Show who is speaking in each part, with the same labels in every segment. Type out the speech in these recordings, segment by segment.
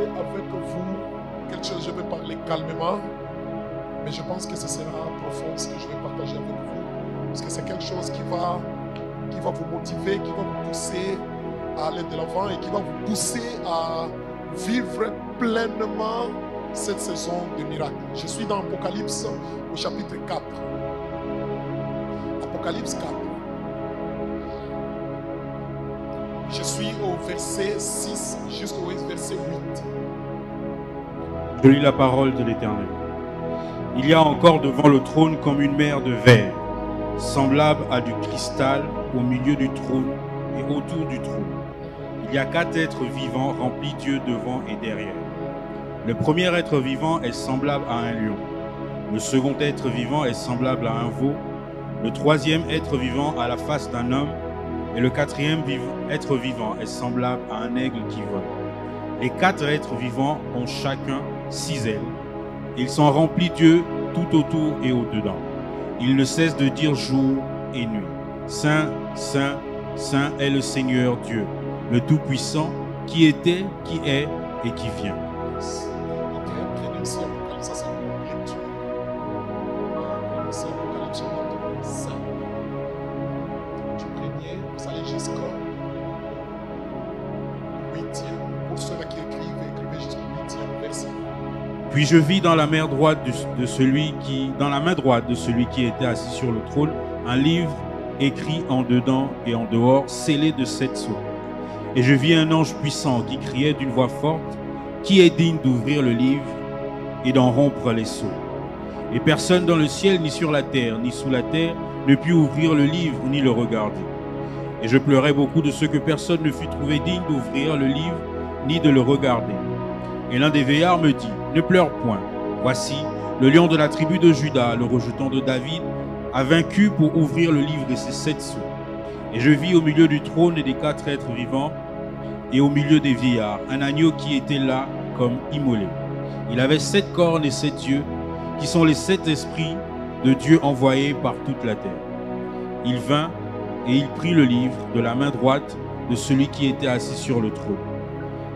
Speaker 1: partager avec vous quelque chose. Je vais parler calmement, mais je pense que ce sera profond ce que je vais partager avec vous. Parce que c'est quelque chose qui va vous motiver, qui va vous pousser à aller de l'avant et qui va vous pousser à vivre pleinement cette saison de miracles. Je suis dans Apocalypse au chapitre 4. Apocalypse 4. Je suis au verset 6 jusqu'au verset 8.
Speaker 2: Je lis la parole de l'Éternel. Il y a encore devant le trône comme une mer de verre, semblable à du cristal au milieu du trône et autour du trône. Il y a 4 êtres vivants remplis d'yeux devant et derrière. Le premier être vivant est semblable à un lion. Le second être vivant est semblable à un veau. Le troisième être vivant a la face d'un homme. Et le quatrième être vivant est semblable à un aigle qui vole. Les 4 êtres vivants ont chacun 6 ailes. Ils sont remplis d'yeux tout autour et au-dedans. Ils ne cessent de dire jour et nuit. Saint, Saint, Saint est le Seigneur Dieu, le Tout-Puissant, qui était, qui est et qui vient.
Speaker 1: Ok, prenez aussi Apocalypse, ça c'est une lecture. Prenez aussi Apocalypse chapitre 5. Du premier, vous allez jusqu'au 8e. Pour ceux-là qui écrivez jusqu'au 8e verset.
Speaker 2: Puis je vis dans la main droite de celui qui était assis sur le trône, un livre écrit en dedans et en dehors, scellé de 7 sceaux. Et je vis un ange puissant qui criait d'une voix forte, qui est digne d'ouvrir le livre et d'en rompre les sceaux. Et personne dans le ciel, ni sur la terre, ni sous la terre, ne put ouvrir le livre, ni le regarder. Et je pleurais beaucoup de ce que personne ne fut trouvé digne d'ouvrir le livre, ni de le regarder. Et l'un des veillards me dit, ne pleure point. Voici, le lion de la tribu de Juda, le rejeton de David, a vaincu pour ouvrir le livre et ses 7 sceaux. Et je vis au milieu du trône et des 4 êtres vivants, et au milieu des vieillards, un agneau qui était là comme immolé. Il avait 7 cornes et 7 yeux, qui sont les 7 esprits de Dieu envoyés par toute la terre. Il vint et il prit le livre de la main droite de celui qui était assis sur le trône.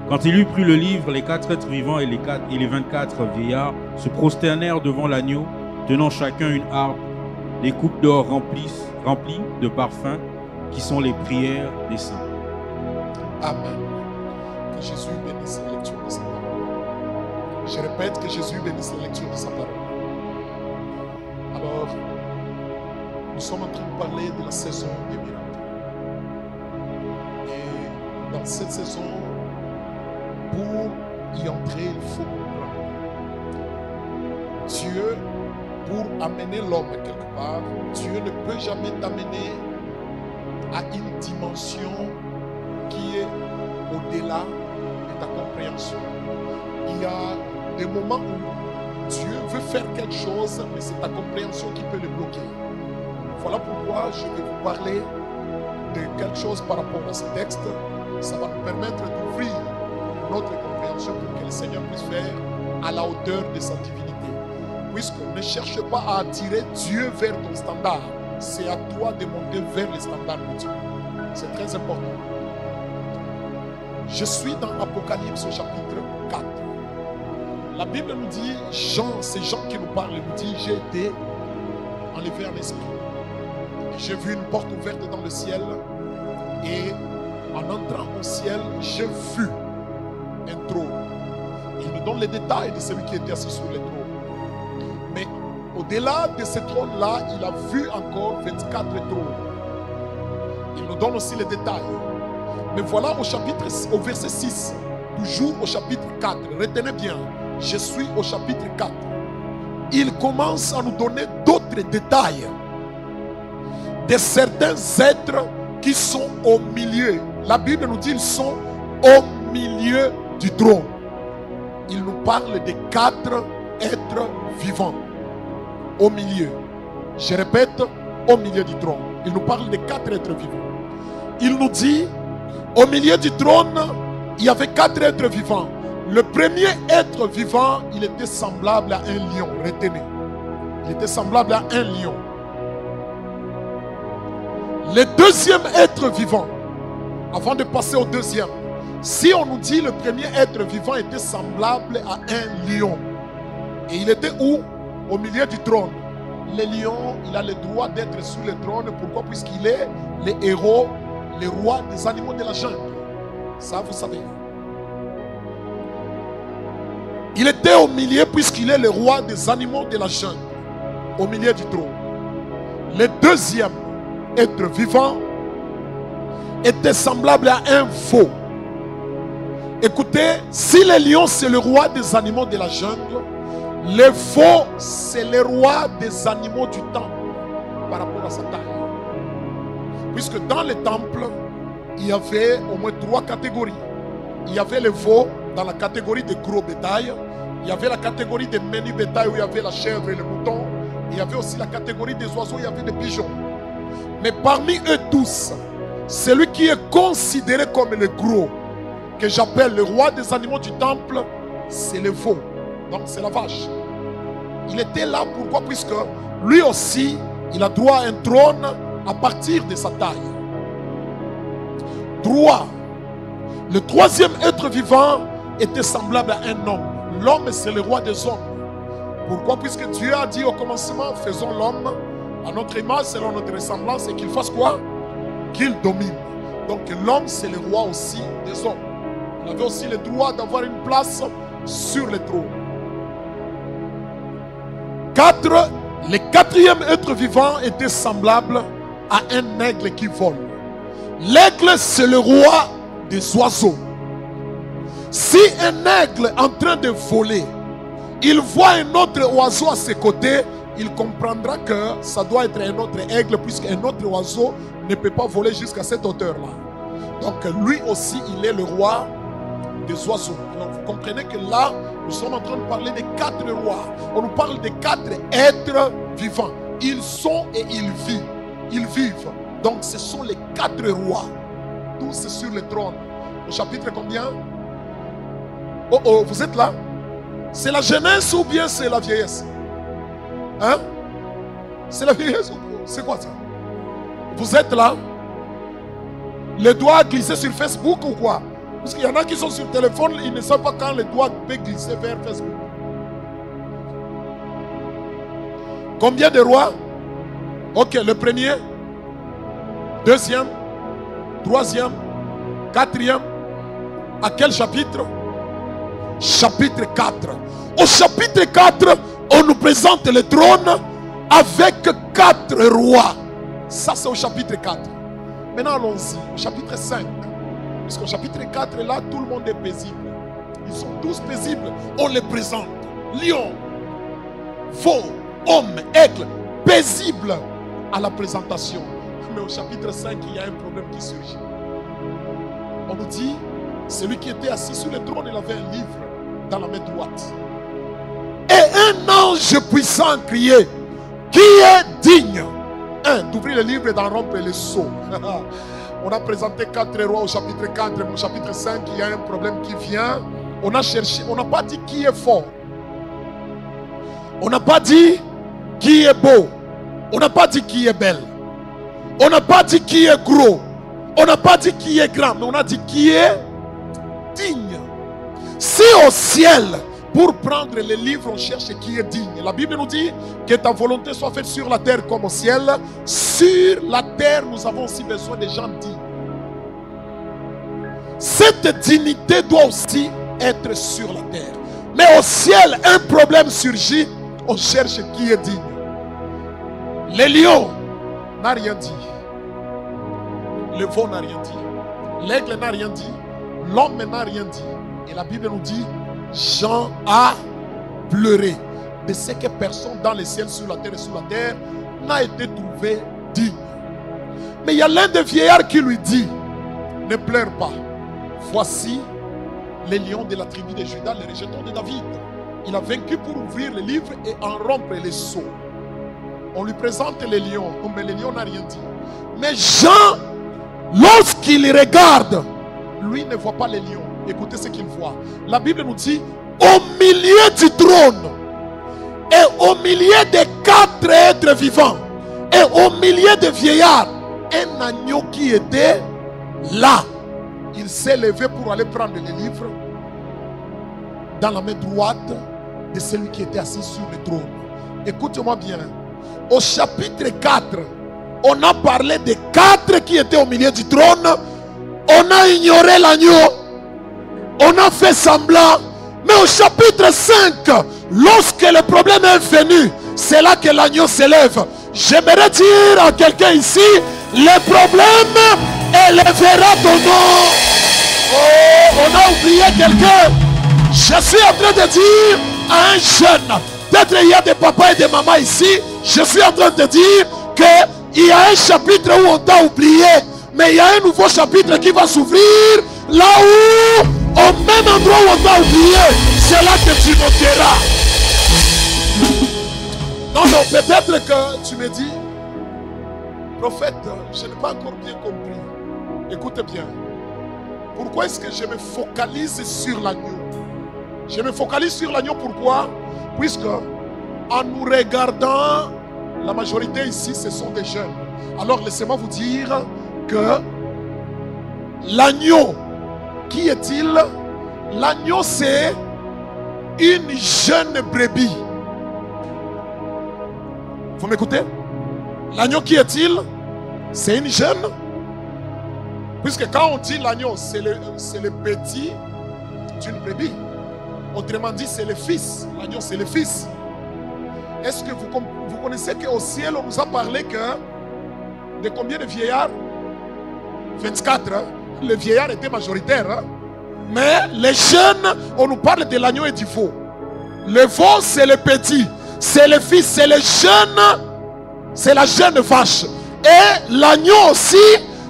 Speaker 2: Quand il eut pris le livre, les 4 êtres vivants et les 24 vieillards se prosternèrent devant l'agneau, tenant chacun une harpe, des coupes d'or remplies de parfums, qui sont les prières des saints.
Speaker 1: Amen. Que Jésus bénisse la lecture de sa parole. Je répète, que Jésus bénisse la lecture de sa parole. Alors, nous sommes en train de parler de la saison des miracles. Et dans cette saison, pour y entrer, il faut comprendre. Dieu, pour amener l'homme quelque part, Dieu ne peut jamais t'amener à une dimension qui est au-delà de ta compréhension. Il y a des moments où Dieu veut faire quelque chose, mais c'est ta compréhension qui peut le bloquer. Voilà pourquoi je vais vous parler de quelque chose par rapport à ce texte. Ça va nous permettre d'ouvrir notre compréhension pour que le Seigneur puisse faire à la hauteur de sa divinité. Puisqu'on ne cherche pas à attirer Dieu vers ton standard, c'est à toi de monter vers le standard de Dieu. C'est très important. Je suis dans Apocalypse au chapitre 4. La Bible nous dit, c'est Jean qui nous parle, il nous dit, j'ai été enlevé en esprit. J'ai vu une porte ouverte dans le ciel et en entrant au ciel, j'ai vu un trône. Il nous donne les détails de celui qui était assis sur le trône. Mais au-delà de ce trône-là, il a vu encore 24 trônes. Il nous donne aussi les détails. Mais voilà au verset 6, toujours au chapitre 4. Retenez bien, je suis au chapitre 4. Il commence à nous donner d'autres détails de certains êtres qui sont au milieu. La Bible nous dit qu'ils sont au milieu du trône. Il nous parle de 4 êtres vivants au milieu. Je répète, au milieu du trône. Il nous parle de 4 êtres vivants. Il nous dit, au milieu du trône, il y avait 4 êtres vivants. Le premier être vivant, il était semblable à un lion. Retenez. Il était semblable à un lion. Le deuxième être vivant, avant de passer au deuxième, Si on nous dit le premier être vivant était semblable à un lion, et il était où? Au milieu du trône. Le lion, il a le droit d'être sur le trône. Pourquoi? Puisqu'il est le héros, le roi des animaux de la jungle. Ça, vous savez. Il était au milieu puisqu'il est le roi des animaux de la jungle. Au milieu du trône. Le deuxième être vivant était semblable à un veau. Écoutez, si le lion c'est le roi des animaux de la jungle, le veau c'est le roi des animaux du temple par rapport à sa taille. Puisque dans le temple, il y avait au moins 3 catégories. Il y avait le veau dans la catégorie de gros bétail. Il y avait la catégorie de menu bétail où il y avait la chèvre et le mouton. Il y avait aussi la catégorie des oiseaux, il y avait des pigeons. Mais parmi eux tous, celui qui est considéré comme le gros, que j'appelle le roi des animaux du temple, c'est le veau. Donc c'est la vache. Il était là, pourquoi? Puisque lui aussi, il a droit à un trône à partir de sa taille. Droit. Le troisième être vivant était semblable à un homme. L'homme, c'est le roi des hommes. Pourquoi? Puisque Dieu a dit au commencement, faisons l'homme à notre image, selon notre ressemblance, et qu'il fasse quoi? Qu'il domine. Donc l'homme, c'est le roi aussi des hommes. Il avait aussi le droit d'avoir une place sur le trône. 4. Le quatrième être vivant était semblable à un aigle qui vole. L'aigle, c'est le roi des oiseaux. Si un aigle en train de voler, il voit un autre oiseau à ses côtés, il comprendra que ça doit être un autre aigle, puisqu'un autre oiseau ne peut pas voler jusqu'à cette hauteur-là. Donc lui aussi, il est le roi des oiseaux. Alors vous comprenez que là, nous sommes en train de parler des 4 rois. On nous parle des 4 êtres vivants. Ils sont et ils vivent. Ils vivent. Donc ce sont les 4 rois. Tous sur le trône. Au chapitre combien? Oh oh, vous êtes là? C'est la jeunesse ou bien c'est la vieillesse? Hein? C'est la vieillesse ou c'est quoi ça? Vous êtes là? Le doigt glissé sur Facebook ou quoi? Parce qu'il y en a qui sont sur le téléphone, ils ne savent pas quand le doigt peut glisser vers Facebook. Combien de rois? Ok, le premier, deuxième, troisième, quatrième. À quel chapitre? Chapitre 4. Au chapitre 4, on nous présente le trône avec 4 rois. Ça, c'est au chapitre 4. Maintenant, allons-y au chapitre 5. Puisqu'au chapitre 4, là, tout le monde est paisible. Ils sont tous paisibles. On les présente. Lion, veau, homme, aigle, paisible à la présentation. Mais au chapitre 5, il y a un problème qui surgit. On nous dit, celui qui était assis sur le trône, il avait un livre dans la main droite. Et un ange puissant criait, qui est digne, d'ouvrir le livre et d'en rompre les sceaux. On a présenté 4 rois au chapitre 4, mais au chapitre 5, il y a un problème qui vient. On a cherché, on n'a pas dit qui est fort. On n'a pas dit qui est beau. On n'a pas dit qui est belle. On n'a pas dit qui est gros. On n'a pas dit qui est grand, mais on a dit qui est digne. Si au ciel, pour prendre les livres, on cherche qui est digne. La Bible nous dit que ta volonté soit faite sur la terre comme au ciel. Sur la terre, nous avons aussi besoin des gens dignes. Cette dignité doit aussi être sur la terre. Mais au ciel, un problème surgit. On cherche qui est digne. Le lion n'a rien dit. Le veau n'a rien dit. L'aigle n'a rien dit. L'homme n'a rien dit. Et la Bible nous dit, Jean a pleuré de ce que personne dans les ciels, sur la terre et sous la terre n'a été trouvé digne. Mais il y a l'un des vieillards qui lui dit, ne pleure pas. Voici les lions de la tribu de Juda, les rejetons de David. Il a vaincu pour ouvrir le livre et en rompre les sceaux. On lui présente les lions, mais les lions n'a rien dit. Mais Jean, lorsqu'il regarde, lui ne voit pas les lions. Écoutez ce qu'il voit. La Bible nous dit, au milieu du trône et au milieu des 4 êtres vivants et au milieu des vieillards, un agneau qui était là. il s'est levé pour aller prendre les livres dans la main droite de celui qui était assis sur le trône. Écoute-moi bien. Au chapitre 4, on a parlé des 4 qui étaient au milieu du trône. On a ignoré l'agneau. On a fait semblant. Mais au chapitre 5, lorsque le problème est venu, c'est là que l'agneau s'élève. J'aimerais dire à quelqu'un ici, le problème élèvera ton nom. Oh, on a oublié quelqu'un. Je suis en train de dire à un jeune, peut-être il y a des papas et des mamans ici, je suis en train de dire qu'il y a un chapitre où on t'a oublié, mais il y a un nouveau chapitre qui va s'ouvrir là où, au même endroit où on t'a oublié, c'est là que tu monteras. Non, peut-être que tu me dis, prophète, je n'ai pas encore bien compris. Écoute bien. Pourquoi est-ce que je me focalise sur l'agneau? Je me focalise sur l'agneau, pourquoi? Puisque en nous regardant, la majorité ici, ce sont des jeunes. Alors laissez-moi vous dire que l'agneau, qui est-il? L'agneau, c'est une jeune brebis. Vous m'écoutez? L'agneau, qui est-il? C'est une jeune. Puisque quand on dit l'agneau, c'est le petit d'une brebis. Autrement dit, c'est le fils. L'agneau, c'est le fils. Est-ce que vous connaissez qu'au ciel, on nous a parlé de combien de vieillards? 24. Hein? Les vieillards étaient majoritaires. Hein? Mais les jeunes, on nous parle de l'agneau et du veau. Le veau, c'est le petit. C'est le fils, c'est le jeune. C'est la jeune vache. Et l'agneau aussi,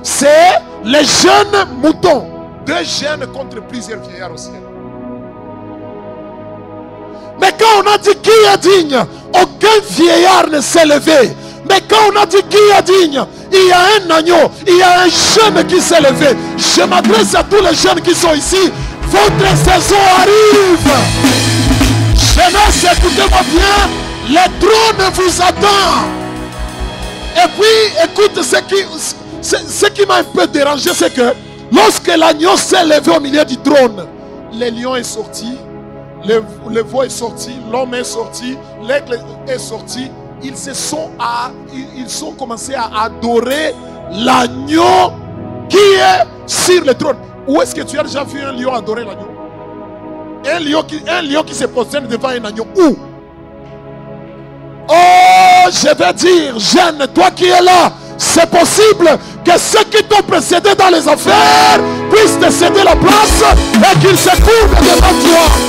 Speaker 1: c'est les jeunes moutons. 2 jeunes contre plusieurs vieillards au ciel. Mais quand on a dit qui est digne, aucun vieillard ne s'est levé. Mais quand on a dit qui est digne, il y a un agneau, il y a un jeune qui s'est levé. Je m'adresse à tous les jeunes qui sont ici. Votre saison arrive. Jeunesse, écoutez-moi bien. Le trône vous attend. Et puis, écoute, ce qui m'a un peu dérangé, c'est que lorsque l'agneau s'est levé au milieu du trône, le lion est sorti. Le veau est sorti, l'homme est sorti, l'aigle est sorti. Ils ont commencé à adorer l'agneau qui est sur le trône. Où est-ce que tu as déjà vu un lion adorer l'agneau? Un lion qui se prosterne devant un agneau. Où? Oh, je vais dire, jeune, toi qui es là, c'est possible que ceux qui t'ont précédé dans les affaires puissent te céder la place et qu'ils se couvrent devant toi.